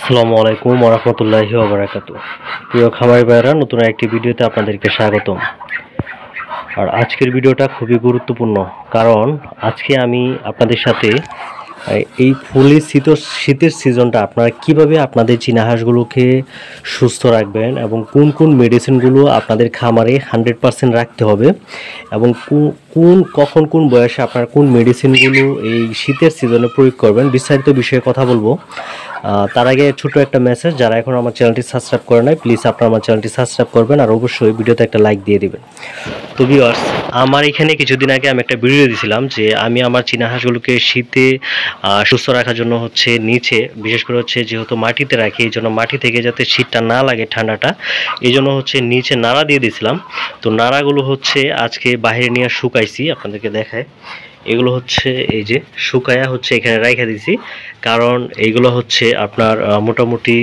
আসসালামু আলাইকুম ওয়া রাহমাতুল্লাহি ওয়া বারাকাতুহু। প্রিয় খামারি ভাইরা, নতুন একটি ভিডিওতে আপনাদেরকে স্বাগতম। আর আজকের ভিডিওটা খুবই গুরুত্বপূর্ণ, কারণ আজকে আমি আপনাদের সাথে এই ফুলি শীতের সিজনটা আপনারা কিভাবে আপনাদের চীনা হাঁসগুলোকে সুস্থ রাখবেন এবং কোন কোন মেডিসিনগুলো আপনাদের খামারে 100% রাখতে হবে এবং কখন কোন বয়সে আপনার কোন মেডিসিনগুলো এই শীতের সিজনে প্রয়োগ করবেন, বিস্তারিত বিষয়ে কথা বলবো। তার আগে ছোট একটা মেসেজ, যারা এখন আমার চ্যানেলটি সাবস্ক্রাইব করে নাই, প্লিজ আপনারা আমার চ্যানেলটি সাবস্ক্রাইব করবেন আর অবশ্যই ভিডিওতে একটা লাইক দিয়ে দিবেন। তো ভিউয়ার্স, আমার এখানে কিছুদিন আগে আমি একটা ভিডিও দিয়েছিলাম যে আমি আমার চীনা হাঁসগুলোকে শীতে সুস্থ রাখার জন্য নিচে, বিশেষ করে যেহেতু মাটিতে রাখি, এই জন্য মাটি থেকে যাতে শীতটা না লাগে, ঠান্ডাটা, এই জন্য নিচে নাড়া দিয়ে দিয়েছিলাম। তো নাড়াগুলো আজকে বাইরে নিয়ে শুকাইছি, আপনাদেরকে দেখায়। এগুলো এই যে শুকায়া এখানে রাইখা দিছি, কারণ এইগুলো আপনার মোটামুটি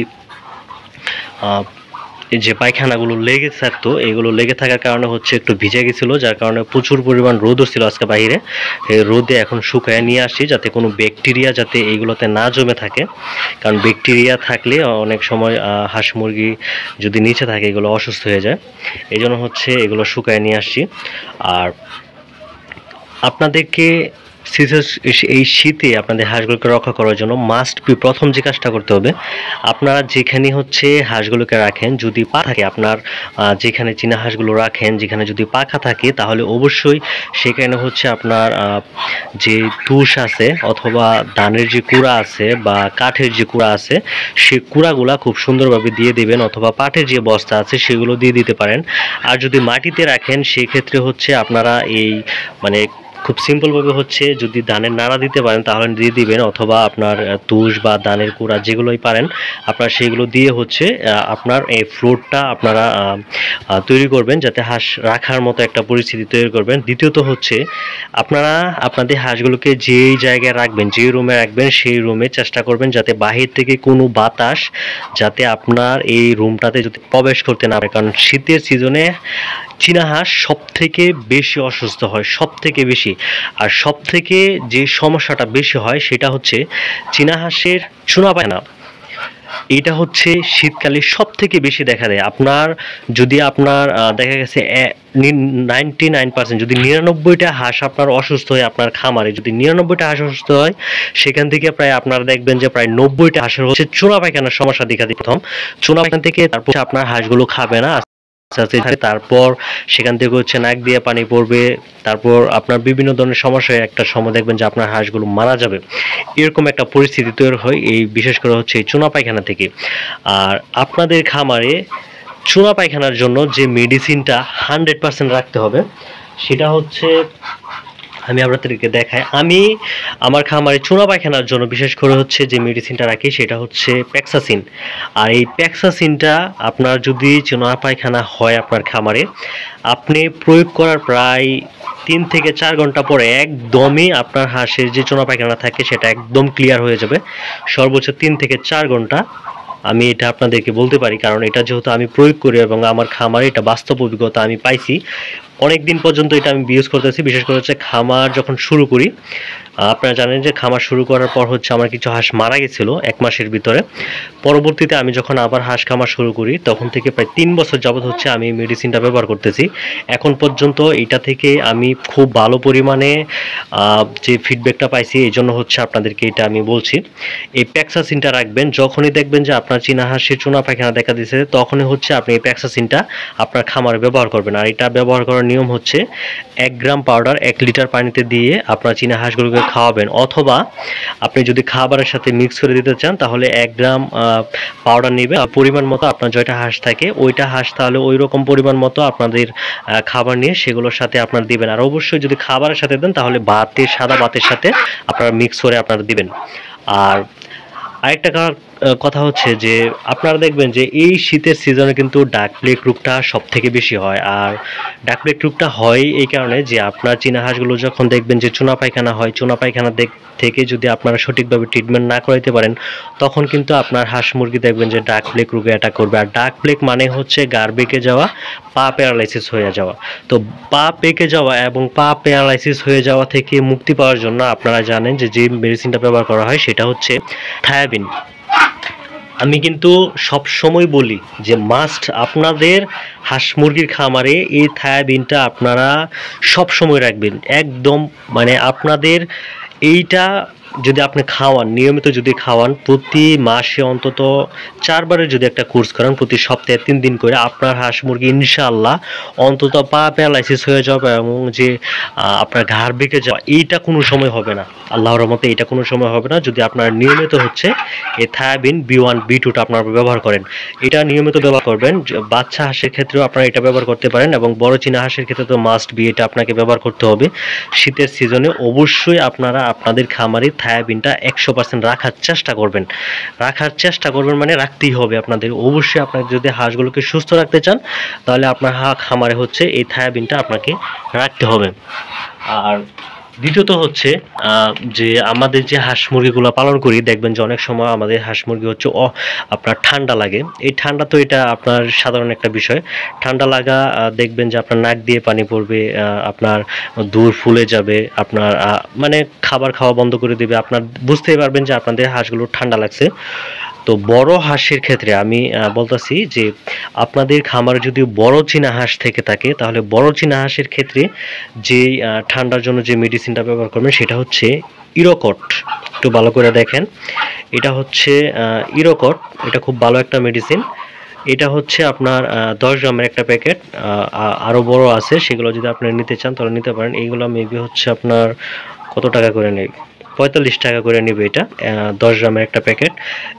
এই যে পায়খানাগুলো লেগে থাকতো, এগুলো লেগে থাকার কারণে একটু ভিজে গেছিলো, যার কারণে প্রচুর পরিমাণ রোদও ছিল আজকে বাইরে। রোদে এখন শুকায় নিয়ে আসি যাতে কোনো ব্যাকটেরিয়া যাতে এইগুলোতে না জমে থাকে, কারণ ব্যাকটেরিয়া থাকলে অনেক সময় হাঁস মুরগি যদি নিচে থাকে এগুলো অসুস্থ হয়ে যায়। এই জন্য এগুলো শুকায় নিয়ে আসছি। আর আপনাদেরকে এই শীতে আপনাদের হাঁসগুলোকে রক্ষা করার জন্য মাস্ট বি প্রথম যে কাজটা করতে হবে, আপনারা যেখানে হাঁসগুলোকে রাখেন, যদি পা থাকে, আপনার যেখানে চীনা হাঁসগুলো রাখেন যেখানে যদি পাখা থাকে, তাহলে অবশ্যই সেখানে আপনার যে তুষ আছে অথবা ধানের যে কুড়া আছে বা কাঠের যে কুড়া আছে, সেই কুড়াগুলা খুব সুন্দরভাবে দিয়ে দেবেন, অথবা পাটের যে বস্তা আছে সেগুলো দিয়ে দিতে পারেন। আর যদি মাটিতে রাখেন সেক্ষেত্রে আপনারা এই মানে খুব সিম্পলভাবে যদি ধানের নাড়া দিতে পারেন তাহলে দিয়ে দিবেন, অথবা আপনার তুষ বা ধানের কুড়া যেগুলোই পারেন আপনার সেগুলো দিয়ে আপনার এই ফ্লোরটা আপনারা তৈরি করবেন, যাতে হাঁস রাখার মতো একটা পরিস্থিতি তৈরি করবেন। দ্বিতীয়ত আপনারা আপনাদের হাঁসগুলোকে যেই জায়গায় রাখবেন, যে রুমে রাখবেন, সেই রুমে চেষ্টা করবেন যাতে বাহির থেকে কোনো বাতাস যাতে আপনার এই রুমটাতে যদি প্রবেশ করতে না পারে, কারণ শীতের সিজনে চীনা হাঁস সব থেকে বেশি অসুস্থ হয়, সব থেকে বেশি। আর সব থেকে যে সমস্যাটা বেশি হয় সেটা চীনা হাঁসের চুনা পায়খানা। এটা শীতকালে সব থেকে বেশি দেখা দেয়। যদি আপনার দেখা গেছে 99%, যদি 99টা হাঁস আপনার অসুস্থ হয়, আপনার খামারে যদি 99টা হাঁস অসুস্থ হয়, সেখান থেকে প্রায় আপনারা দেখবেন যে প্রায় 90টা হাঁসের চুনা পায়খানার সমস্যা দেখা দিই। প্রথম চুনা পায়খানা থেকে তারপর আপনার হাঁসগুলো খাবে না, তারপর সেখান থেকে নাক দিয়ে পানি পড়বে, তারপর আপনার বিভিন্ন ধরনের সমস্যা, একটা সময় দেখবেন যে আপনার হাঁসগুলো মারা যাবে। এরকম একটা পরিস্থিতি তৈরি হয় এই বিশেষ করে এই চুনা পায়খানা থেকে। আর আপনাদের খামারে চুনা পায়খানার জন্য যে মেডিসিনটা 100% রাখতে হবে সেটা আমি আপনাদেরকে দেখাই। আমি আমার খামারে চুনা পায়খানার জন্য বিশেষ করে যে মেডিসিনটা রাখি সেটা প্যাক্সাসিন। আর এই প্যাক্সাসিনটা আপনার যদি চুনা পায়খানা হয় আপনার খামারে, আপনি প্রয়োগ করার প্রায় 3 থেকে 4 ঘন্টা পরে একদমই আপনার হাঁসের যে চুনা পায়খানা থাকে সেটা একদম ক্লিয়ার হয়ে যাবে। সর্বোচ্চ 3 থেকে 4 ঘন্টা আমি এটা আপনাদেরকে বলতে পারি, কারণ এটা যেহেতু আমি প্রয়োগ করি এবং আমার খামারে এটা বাস্তব অভিজ্ঞতা আমি পাইছি। অনেক দিন পর্যন্ত এটা আমি ইউজ করতেছি। বিশেষ করে খামার যখন শুরু করি, আপনারা জানেন যে খামার শুরু করার পর আমার কিছু হাঁস মারা গেছিলো 1 মাসের ভিতরে। পরবর্তীতে আমি যখন আবার হাঁস খামার শুরু করি তখন থেকে প্রায় 3 বছর যাবত আমি মেডিসিনটা ব্যবহার করতেছি। এখন পর্যন্ত এটা থেকে আমি খুব ভালো পরিমাণে যে ফিডব্যাকটা পাইছি, এই জন্য আপনাদেরকে এটা আমি বলছি। এই প্যাক্সাসিনটা রাখবেন, যখনই দেখবেন যে আপনার চীনা হাঁসের চুনা পায়খানা দেখা দিয়েছে তখনই আপনি এই প্যাক্সাসিনটা আপনার খামারে ব্যবহার করবেন। আর এটা ব্যবহার করার নিয়ম 1 গ্রাম পাউডার 1 লিটার পানিতে দিয়ে আপনার চীনা হাঁসগুলোকে খাওয়াবেন, অথবা আপনি যদি খাবারের সাথে মিক্স করে দিতে চান তাহলে 1 গ্রাম পাউডার নেবেন, পরিমাণ মতো আপনার জয়টা হাঁস থাকে ওইটা হাঁস, তাহলে ওই রকম পরিমাণ মতো আপনাদের খাবার নিয়ে সেগুলোর সাথে আপনারা দিবেন। আর অবশ্যই যদি খাবারের সাথে দেন তাহলে সাদা ভাতের সাথে আপনারা মিক্স করে আপনারা দিবেন। আর আরেকটা কথা যে আপনারা দেখবেন যে এই শীতের সিজনে কিন্তু ডাক প্লেগ রোগটা সব থেকে বেশি হয়। আর ডাক প্লেগ রোগটা হয় এই কারণে যে আপনার চীনা হাঁসগুলো যখন দেখবেন যে চুনা পায়খানা হয়, চুনা পায়খানা থেকে যদি আপনারা সঠিকভাবে ট্রিটমেন্ট না করাইতে পারেন, তখন কিন্তু আপনার হাঁস মুরগি দেখবেন যে ডাক প্লেগ রোগে অ্যাটাক করবে। আর ডাক প্লেগ মানে গার বেঁকে যাওয়া, পা প্যারালাইসিস হয়ে যাওয়া। তো পা পেকে যাওয়া এবং পা প্যারালাইসিস হয়ে যাওয়া থেকে মুক্তি পাওয়ার জন্য আপনারা জানেন যে মেডিসিনটা ব্যবহার করা হয় সেটা থায়াবিন। আমি কিন্তু সব সময় বলি যে মাস্ট আপনাদের হাঁস মুরগির খামারে এই থায়াবিনটা আপনারা সব সময় রাখবেন একদম, মানে আপনাদের এইটা যদি আপনি খাওয়ান, নিয়মিত যদি খাওয়ান, প্রতি মাসে অন্তত 4 বারের যদি একটা কোর্স করেন, প্রতি সপ্তাহে 3 দিন করে, আপনার হাঁস মুরগি ইনশাআল্লাহ অন্তত পা প্যারালাইসিস হয়ে যাবে এবং যে আপনার ঘাড় বেঁকে যাওয়া এইটা কোনো সময় হবে না। আল্লাহর রহমতে এটা কোনো সময় হবে না যদি আপনার নিয়মিত হচ্ছে এই থায়াবিন B1 B2টা আপনারা ব্যবহার করেন। এটা নিয়মিত ব্যবহার করবেন। বাচ্চা হাঁসের ক্ষেত্রেও আপনারা এটা ব্যবহার করতে পারেন এবং বড় চীনা হাঁসের ক্ষেত্রে তো মাস্ট বি এটা আপনাকে ব্যবহার করতে হবে। শীতের সিজনে অবশ্যই আপনারা আপনাদের খামারে থায়াবিনটা 100% রাখার চেষ্টা করবেন। মানে রাখতেই হবে আপনাদের। অবশ্যই আপনার যদি হাঁসগুলোকে সুস্থ রাখতে চান তাহলে আপনার খামারে হচ্ছে এই থায়াবিনটা আপনাকে রাখতে হবে। আর দ্বিতীয়ত হচ্ছে যে আমাদের যে হাঁস মুরগিগুলো পালন করি, দেখবেন যে অনেক সময় আমাদের হাঁস মুরগি হচ্ছে আপনার ঠান্ডা লাগে। এই ঠান্ডা তো এটা আপনার সাধারণ একটা বিষয়। ঠান্ডা লাগা দেখবেন যে আপনার নাক দিয়ে পানি পড়বে, আপনার দূর ফুলে যাবে, আপনার মানে খাবার খাওয়া বন্ধ করে দেবে, আপনার বুঝতেই পারবেন যে আপনাদের হাঁসগুলো ঠান্ডা লাগছে। তো বড় হাঁসের ক্ষেত্রে আমি বলতেছি যে আপনাদের খামারে যদি বড় চীনা হাঁস থেকে থাকে তাহলে বড় চীনা হাঁসের ক্ষেত্রে যে ঠান্ডার জন্য যে মেডিসিনটা ব্যবহার করবেন সেটা হচ্ছে ইরোকট। একটু ভালো করে দেখেন, এটা হচ্ছে ইরোকট। এটা খুব ভালো একটা মেডিসিন। এটা হচ্ছে আপনার 10 গ্রামের একটা প্যাকেট। আরও বড় আছে, সেগুলো যদি আপনি নিতে চান তাহলে নিতে পারেন। এইগুলো মেবি হচ্ছে আপনার কত টাকা করে নেই, 45 টাকা করে নেবে। এটা 10 গ্রামের একটা প্যাকেট।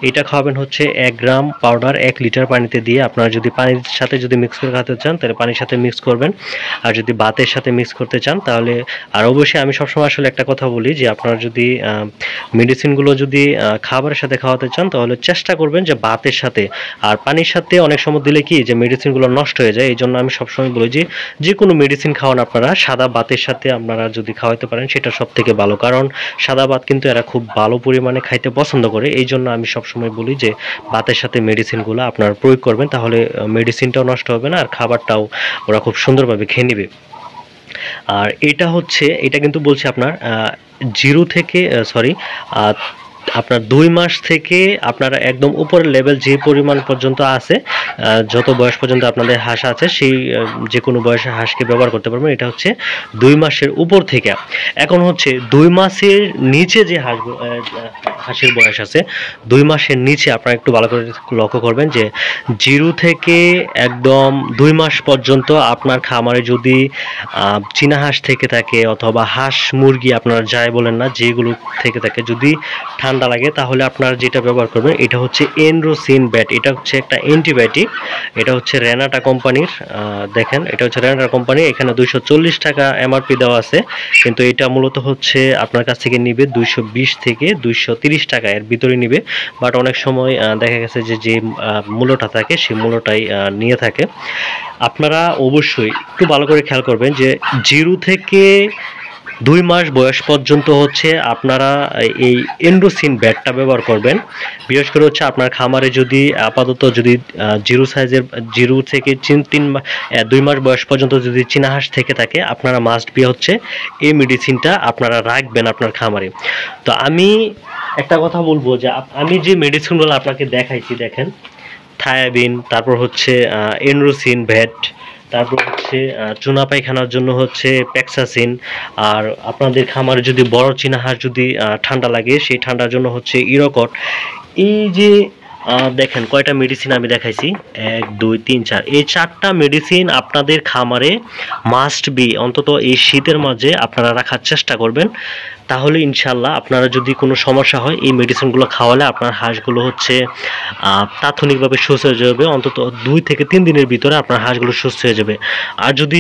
এটা খাওয়াবেন হচ্ছে 1 গ্রাম পাউডার 1 লিটার পানিতে দিয়ে। আপনারা যদি পানির সাথে যদি মিক্স করে খাতে চান তাহলে পানির সাথে মিক্স করবেন, আর যদি ভাতের সাথে মিক্স করতে চান তাহলে। আর অবশ্যই আমি সবসময় আসলে একটা কথা বলি যে আপনারা যদি মেডিসিনগুলো যদি খাবারের সাথে খাওয়াতে চান তাহলে চেষ্টা করবেন যে ভাতের সাথে। আর পানির সাথে অনেক সময় দিলে কি যে মেডিসিনগুলো নষ্ট হয়ে যায়। এই জন্য আমি সবসময় বলি যে কোনো মেডিসিন খাওয়ান আপনারা সাদা ভাতের সাথে আপনারা যদি খাওয়াতে পারেন সেটা সব থেকে ভালো, কারণ সাদা ভাত কিন্তু এরা খুব ভালো পরিমাণে খাইতে পছন্দ করে। এই জন্য আমি সবসময় বলি যে ভাতের সাথে মেডিসিনগুলো আপনারা প্রয়োগ করবেন, তাহলে মেডিসিনটাও নষ্ট হবে না আর খাবারটাও ওরা খুব সুন্দরভাবে খেয়ে নেবে। আর এটা কিন্তু বলছি আপনার 0 থেকে আপনার 2 মাস থেকে আপনারা একদম উপরের লেভেল যে পরিমাণ পর্যন্ত আছে, যত বয়স পর্যন্ত আপনাদের হাঁস আছে সেই যে কোনো বয়সের হাঁসকে ব্যবহার করতে পারবেন। এটা হচ্ছে 2 মাসের উপর থেকে। এখন হচ্ছে 2 মাসের নিচে যে হাঁসের বয়স আছে, 2 মাসের নিচে আপনারা একটু ভালো করে লক্ষ্য করবেন যে 0 থেকে একদম 2 মাস পর্যন্ত আপনার খামারে যদি চীনা হাঁস থেকে থাকে অথবা হাঁস মুরগি আপনারা যাই বলেন না যেগুলো থেকে থাকে, যদি ঠান্ডা লাগে তাহলে আপনারা যেটা ব্যবহার করবেন এটা হচ্ছে এনরোসিন ব্যাট। এটা হচ্ছে একটা অ্যান্টিবায়োটিক। এটা হচ্ছে রেনাটা কোম্পানির। দেখেন এটা হচ্ছে রেনাটা কোম্পানি। এখানে 240 টাকা এমআরপি দেওয়া আছে, কিন্তু এটা মূলত হচ্ছে আপনার কাছ থেকে নিবে 220 থেকে 230 টাকা এর ভিতরে নিবে। বাট অনেক সময় দেখা গেছে যে মূল্যটা থাকে সেই মূল্যটাই নিয়ে থাকে। আপনারা অবশ্যই একটু ভালো করে খেয়াল করবেন যে 0 থেকে 2 মাস বয়স পর্যন্ত হচ্ছে আপনারা এই এন্ড্রোসিন ব্যাটটা ব্যবহার করবেন। বিশেষ করে হচ্ছে আপনার খামারে যদি আপাতত যদি 0 থেকে 2 মাস বয়স পর্যন্ত যদি চীনা হাঁস থেকে থাকে, আপনারা মাস্ট বি হচ্ছে এই মেডিসিনটা আপনারা রাখবেন আপনার খামারে। তো আমি একটা কথা বলবো যে আমি যে মেডিসিনগুলো আপনাকে দেখাইছি, দেখেন থায়াবিন, তারপর হচ্ছে এনরোসিন ভ্যাট, তারপর হচ্ছে চুনা পায়খানার জন্য হচ্ছে প্যাক্সাসিন। আর আপনাদের খামারে যদি বড় চীনা হাঁস যদি ঠান্ডা লাগে সেই ঠান্ডার জন্য হচ্ছে ইরোকট। এই যে দেখেন কয়টা মেডিসিন আমি দেখাইছি, 1 2 3 4, এই 4টা মেডিসিন আপনাদের খামারে মাস্ট বি অন্তত এই শীতের মাঝে আপনারা রাখার চেষ্টা করবেন। তাহলে ইনশাল্লাহ আপনারা যদি কোনো সমস্যা হয় এই মেডিসিনগুলো খাওয়ালে আপনার হাঁসগুলো হচ্ছে তাৎক্ষণিকভাবে সুস্থ হয়ে যাবে। অন্তত 2 থেকে 3 দিনের ভিতরে আপনার হাঁসগুলো সুস্থ হয়ে যাবে। আর যদি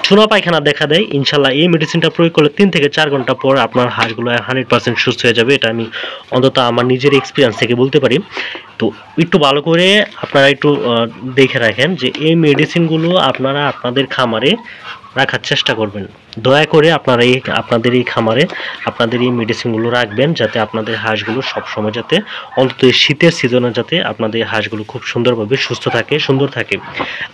চুনা পায়খানা দেখা দেয়, ইনশাল্লাহ এই মেডিসিনটা প্রয়োগ করলে 3 থেকে 4 ঘন্টা পর আপনার হাঁসগুলো 100% সুস্থ হয়ে যাবে। এটা আমি অন্তত আমার নিজের এক্সপিরিয়েন্স থেকে বলতে পারি। তো একটু ভালো করে আপনারা একটু দেখে রাখেন যে এই মেডিসিনগুলো আপনারা আপনাদের খামারে রাখার চেষ্টা করবেন। দয়া করে আপনারা আপনাদের এই খামারে আপনাদের এই মেডিসিনগুলো রাখবেন, যাতে আপনাদের হাঁসগুলো সবসময় যাতে অন্তত শীতের সিজনে যাতে আপনাদের হাঁসগুলো খুব সুন্দরভাবে সুস্থ থাকে, সুন্দর থাকে।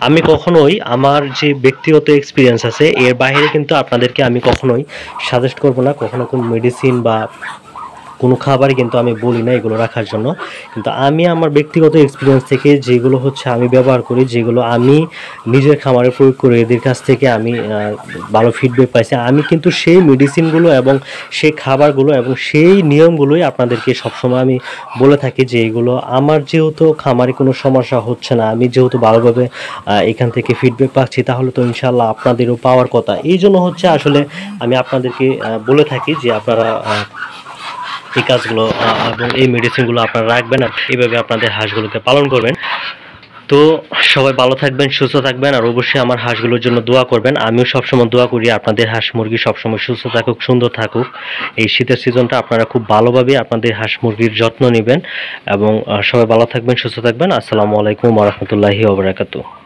আমি কখনোই আমার যে ব্যক্তিগত এক্সপিরিয়েন্স আছে এর বাইরে কিন্তু আপনাদেরকে আমি কখনোই সাজেস্ট করব না কখনো কোন মেডিসিন বা কোনো খাবারই কিন্তু আমি বলি না এগুলো রাখার জন্য। কিন্তু আমি আমার ব্যক্তিগত এক্সপিরিয়েন্স থেকে যেগুলো হচ্ছে আমি ব্যবহার করি, যেগুলো আমি নিজের খামারে প্রয়োগ করি, এদের কাছ থেকে আমি ভালো ফিডব্যাক পাইছি। আমি কিন্তু সেই মেডিসিনগুলো এবং সেই খাবারগুলো এবং সেই নিয়মগুলোই আপনাদেরকে সবসময় আমি বলে থাকি যে এগুলো আমার যেহেতু খামারে কোনো সমস্যা হচ্ছে না, আমি যেহেতু ভালোভাবে এখান থেকে ফিডব্যাক পাচ্ছি, তাহলে তো ইনশাল্লাহ আপনাদেরও পাওয়ার কথা। এই জন্য হচ্ছে আসলে আমি আপনাদেরকে বলে থাকি যে আপনারা এই কাজগুলো এবং এই মেডিসিনগুলো আপনারা রাখবেন আর এইভাবে আপনাদের হাঁসগুলোকে পালন করবেন। তো সবাই ভালো থাকবেন, সুস্থ থাকবেন, আর অবশ্যই আমার হাঁসগুলোর জন্য দোয়া করবেন। আমিও সবসময় দোয়া করি আপনাদের হাঁস মুরগি সবসময় সুস্থ থাকুক, সুন্দর থাকুক। এই শীতের সিজনটা আপনারা খুব ভালোভাবে আপনাদের হাঁস মুরগির যত্ন নেবেন এবং সবাই ভালো থাকবেন, সুস্থ থাকবেন। আসসালামু আলাইকুম ওয়া রাহমাতুল্লাহি ওয়া বারাকাতুহু।